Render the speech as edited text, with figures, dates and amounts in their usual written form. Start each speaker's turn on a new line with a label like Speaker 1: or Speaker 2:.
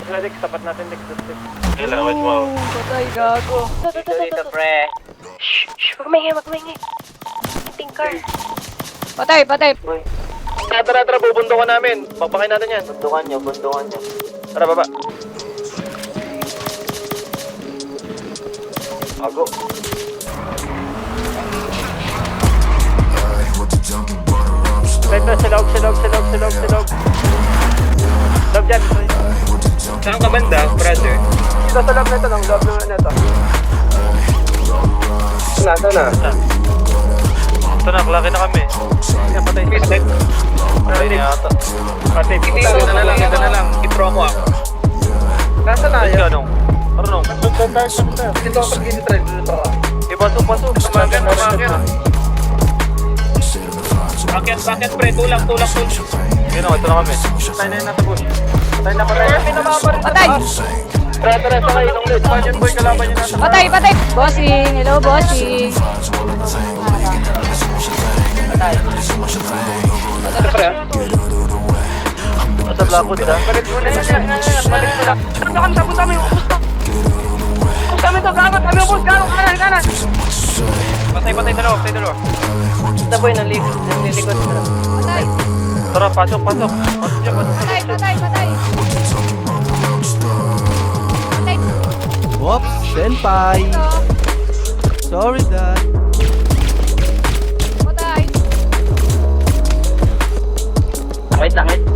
Speaker 1: Rex, tapat natin, Rex.
Speaker 2: Kailangan wait mo.
Speaker 3: Patay, gago.
Speaker 4: Dito, pre. Shh, wag maingay. Ting car.
Speaker 3: Patay.
Speaker 1: Tara, bubundukan namin. Pakpakain natin yan.
Speaker 4: Bundukan nyo.
Speaker 1: Tara, baba. Ago. Ito, sa loob. Loob dyan.
Speaker 2: Saan ka banda, brother?
Speaker 1: Dito sa loob na ito, ng loob na ito. Ito na.
Speaker 2: Ito na, klaki na kami.
Speaker 1: Yan, patay.
Speaker 2: Patay na yata.
Speaker 1: Patay.
Speaker 2: Ito na lang. Itro ako ah.
Speaker 1: Nasa na
Speaker 2: Let's go,
Speaker 1: yan?
Speaker 2: anong? Arunong.
Speaker 1: Dito ako dito.
Speaker 2: Pasok. Tumagan. Bakit pre, tulang. Yun o, ito na kami.
Speaker 1: Patay na yun nasa bush. Patay na.
Speaker 3: Patay.
Speaker 1: Tara, sa kayo ng lead. Pan yun, boy, kalaban yun nasa.
Speaker 3: Patay. Bossing. Hello, bossing.
Speaker 1: Nasa Blackwood, ha? Balik mo na yan. Balik mo na. Punta kami. Push kami to, gamat kami, boss. Kanan.
Speaker 2: Patay dalawa.
Speaker 4: Ito boy, nalikod.
Speaker 3: Patay.
Speaker 2: Tara, pasok. Pasok dyan.
Speaker 3: Patay.
Speaker 5: Whoops, senpai. Sorry, Dad.
Speaker 3: Patay.
Speaker 4: Wait lang.